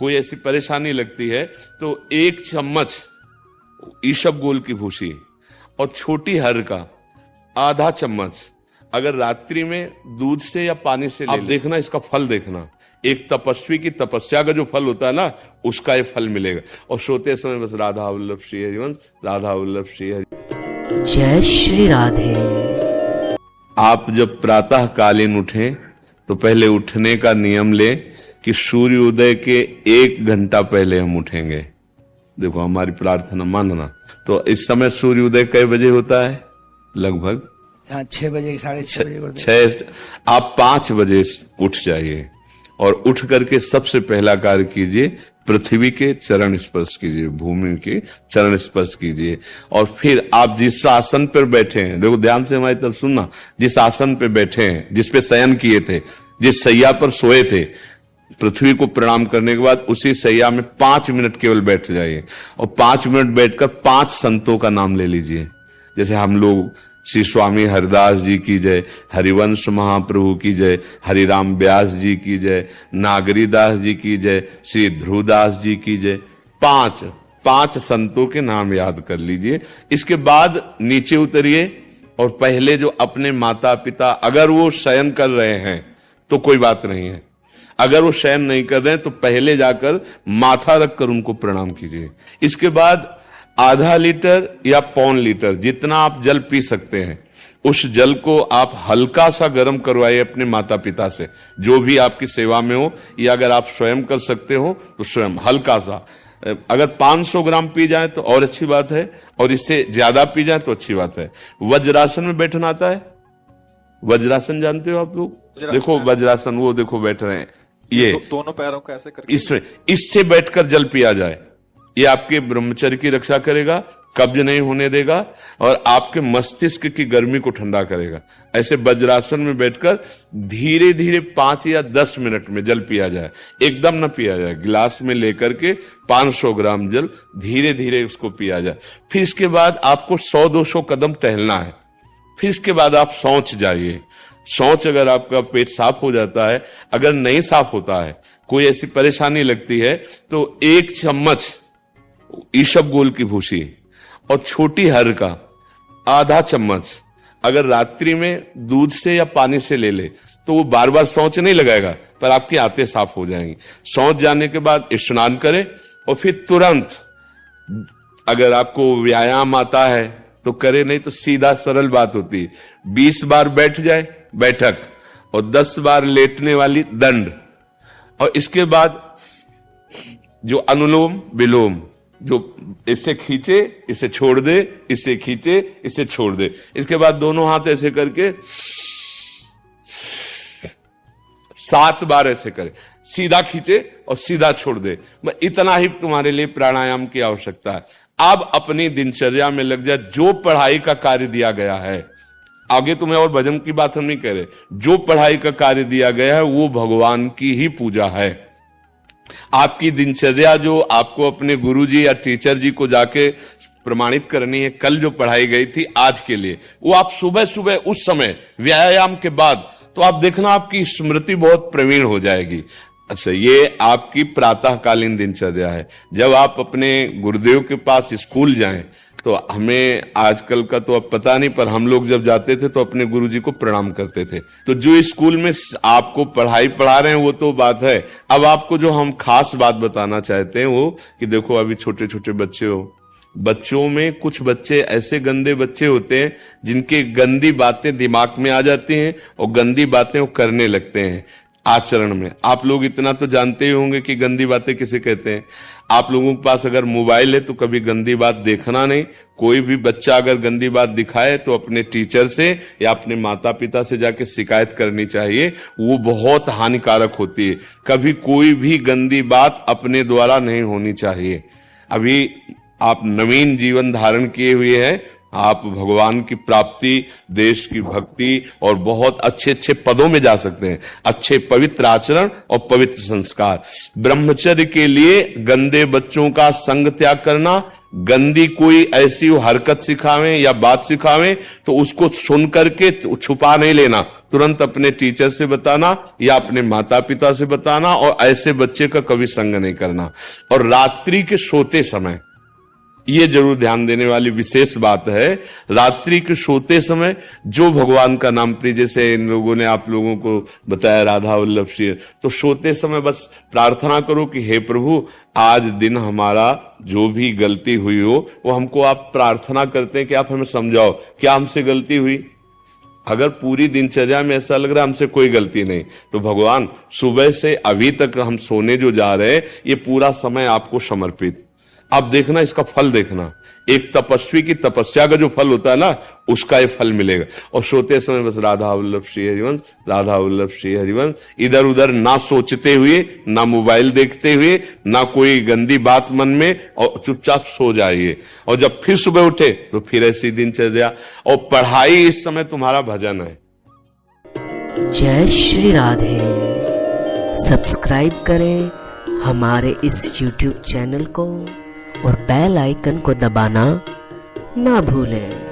कोई ऐसी परेशानी लगती है तो 1 चम्मच ईसबगोल की भूसी और छोटी हर का आधा चम्मच अगर रात्रि में दूध से या पानी से आप देखना, इसका फल देखना। एक तपस्वी की तपस्या का जो फल होता है ना, उसका ये फल मिलेगा। और सोते समय बस राधा वल्लभ श्री हरिवंश, राधा वल्लभ श्री हरि। जय श्री राधे। आप जब प्रातः कालीन उठें तो पहले उठने का नियम ले कि सूर्योदय के 1 घंटा पहले हम उठेंगे। देखो हमारी प्रार्थना मानना। तो इस समय सूर्योदय कई बजे होता है? लगभग 6 बजे, 6:30 बजे। 6। आप 5 बजे उठ जाइए और उठ करके सबसे पहला कार्य कीजिए, पृथ्वी के चरण स्पर्श कीजिए, भूमि के चरण स्पर्श कीजिए। और फिर आप जिस आसन पर बैठे हैं, देखो ध्यान से हमारी तरफ सुनना, जिस आसन पे बैठे हैं, जिस पे शयन किए थे, जिस सैया पर सोए थे, पृथ्वी को प्रणाम करने के बाद उसी सैया में 5 मिनट केवल बैठ जाइए और 5 मिनट बैठकर 5 संतों का नाम ले लीजिए। जैसे हम लोग श्री स्वामी हरिदास जी की जय, हरिवंश महाप्रभु की जय, हरिराम व्यास जी की जय, नागरीदास जी की जय, श्री ध्रुवदास जी की जय। 5 संतों के नाम याद कर लीजिए। इसके बाद नीचे उतरिए और पहले जो अपने माता पिता, अगर वो शयन कर रहे हैं तो कोई बात नहीं है, अगर वो शयन नहीं कर रहे हैं तो पहले जाकर माथा रखकर उनको प्रणाम कीजिए। इसके बाद आधा लीटर या 1.25 लीटर जितना आप जल पी सकते हैं, उस जल को आप हल्का सा गर्म करवाइए अपने माता पिता से, जो भी आपकी सेवा में हो, या अगर आप स्वयं कर सकते हो तो स्वयं हल्का सा। अगर 500 ग्राम पी जाए तो और अच्छी बात है, और इससे ज्यादा पी जाए तो अच्छी बात है। वज्रासन में बैठना आता है? वज्रासन जानते हो आप लोग? देखो वज्रासन, वो देखो बैठ रहे हैं, ये दोनों पैरों को ऐसे करके इससे बैठकर जल पिया जाए। ये आपके ब्रह्मचर्य की रक्षा करेगा, कब्ज नहीं होने देगा और आपके मस्तिष्क की गर्मी को ठंडा करेगा। ऐसे वज्रासन में बैठकर धीरे धीरे 5 या 10 मिनट में जल पिया जाए, एकदम न पिया जाए। गिलास में लेकर के 500 ग्राम जल धीरे धीरे उसको पिया जाए। फिर इसके बाद आपको 100-200 कदम टहलना है। फिर इसके बाद आप शौच जाइए। शौच अगर आपका पेट साफ हो जाता है, अगर नहीं साफ होता है, कोई ऐसी परेशानी लगती है, तो 1 चम्मच ईसबगोल की भूसी और छोटी हर का आधा चम्मच अगर रात्रि में दूध से या पानी से ले ले तो वो बार बार शौच नहीं लगाएगा, पर आपकी आंतें साफ हो जाएंगी। शौच जाने के बाद स्नान करें और फिर तुरंत, अगर आपको व्यायाम आता है तो करे, नहीं तो सीधा सरल बात होती है, 20 बार बैठ जाए बैठक और 10 बार लेटने वाली दंड। और इसके बाद जो अनुलोम विलोम, जो इससे खींचे इसे छोड़ दे, इससे खींचे इसे छोड़ दे, इसके बाद दोनों हाथ ऐसे करके 7 बार ऐसे करे, सीधा खींचे और सीधा छोड़ दे। इतना ही तुम्हारे लिए प्राणायाम की आवश्यकता है। अब अपनी दिनचर्या में लग जा। जो पढ़ाई का कार्य दिया गया है, आगे तुम्हें और भजन की बात हम नहीं कह रहे, जो पढ़ाई का कार्य दिया गया है वो भगवान की ही पूजा है। आपकी दिनचर्या जो आपको अपने गुरुजी या टीचर जी को जाके प्रमाणित करनी है, कल जो पढ़ाई गई थी आज के लिए, वो आप सुबह सुबह उस समय व्यायाम के बाद, तो आप देखना आपकी स्मृति बहुत प्रवीण हो जाएगी। अच्छा, ये आपकी प्रातःकालीन दिनचर्या है। जब आप अपने गुरुदेव के पास स्कूल जाएं तो हमें आजकल का तो अब पता नहीं, पर हम लोग जब जाते थे तो अपने गुरुजी को प्रणाम करते थे। तो जो स्कूल में आपको पढ़ाई पढ़ा रहे हैं वो तो बात है, अब आपको जो हम खास बात बताना चाहते हैं वो कि देखो अभी छोटे छोटे बच्चे हो, बच्चों में कुछ बच्चे ऐसे गंदे बच्चे होते हैं जिनके गंदी बातें दिमाग में आ जाती हैं और गंदी बातें वो करने लगते हैं आचरण में। आप लोग इतना तो जानते ही होंगे कि गंदी बातें किसे कहते हैं। आप लोगों के पास अगर मोबाइल है तो कभी गंदी बात देखना नहीं। कोई भी बच्चा अगर गंदी बात दिखाए तो अपने टीचर से या अपने माता पिता से जाके शिकायत करनी चाहिए, वो बहुत हानिकारक होती है। कभी कोई भी गंदी बात अपने द्वारा नहीं होनी चाहिए। अभी आप नवीन जीवन धारण किए हुए हैं, आप भगवान की प्राप्ति, देश की भक्ति और बहुत अच्छे अच्छे पदों में जा सकते हैं। अच्छे पवित्र आचरण और पवित्र संस्कार। ब्रह्मचर्य के लिए गंदे बच्चों का संग त्याग करना, गंदी कोई ऐसी हरकत सिखावे या बात सिखावे तो उसको सुन करके छुपा नहीं लेना, तुरंत अपने टीचर से बताना या अपने माता पिता से बताना, और ऐसे बच्चे का कभी संग नहीं करना। और रात्रि के सोते समय ये जरूर ध्यान देने वाली विशेष बात है, रात्रि के सोते समय जो भगवान का नाम प्रिय, जैसे इन लोगों ने आप लोगों को बताया राधा वल्लभ श्री, तो सोते समय बस प्रार्थना करो कि हे प्रभु, आज दिन हमारा जो भी गलती हुई हो वो हमको आप प्रार्थना करते हैं कि आप हमें समझाओ क्या हमसे गलती हुई। अगर पूरी दिनचर्या में ऐसा लग रहा है हमसे कोई गलती नहीं, तो भगवान सुबह से अभी तक हम सोने जो जा रहे हैं ये पूरा समय आपको समर्पित। आप देखना, इसका फल देखना, एक तपस्वी की तपस्या का जो फल होता है ना, उसका ये फल मिलेगा। और सोते समय बस राधा वल्लभ श्री हरिवंश, राधा वल्लभ श्री हरिवंश, इधर उधर ना सोचते हुए, ना मोबाइल देखते हुए, ना कोई गंदी बात मन में, और चुपचाप सो जाइए। और जब फिर सुबह उठे तो फिर ऐसी दिनचर्या, और पढ़ाई इस समय तुम्हारा भजन है। जय श्री राधे। सब्सक्राइब करें हमारे इस YouTube चैनल को और बेल आइकन को दबाना ना भूलें।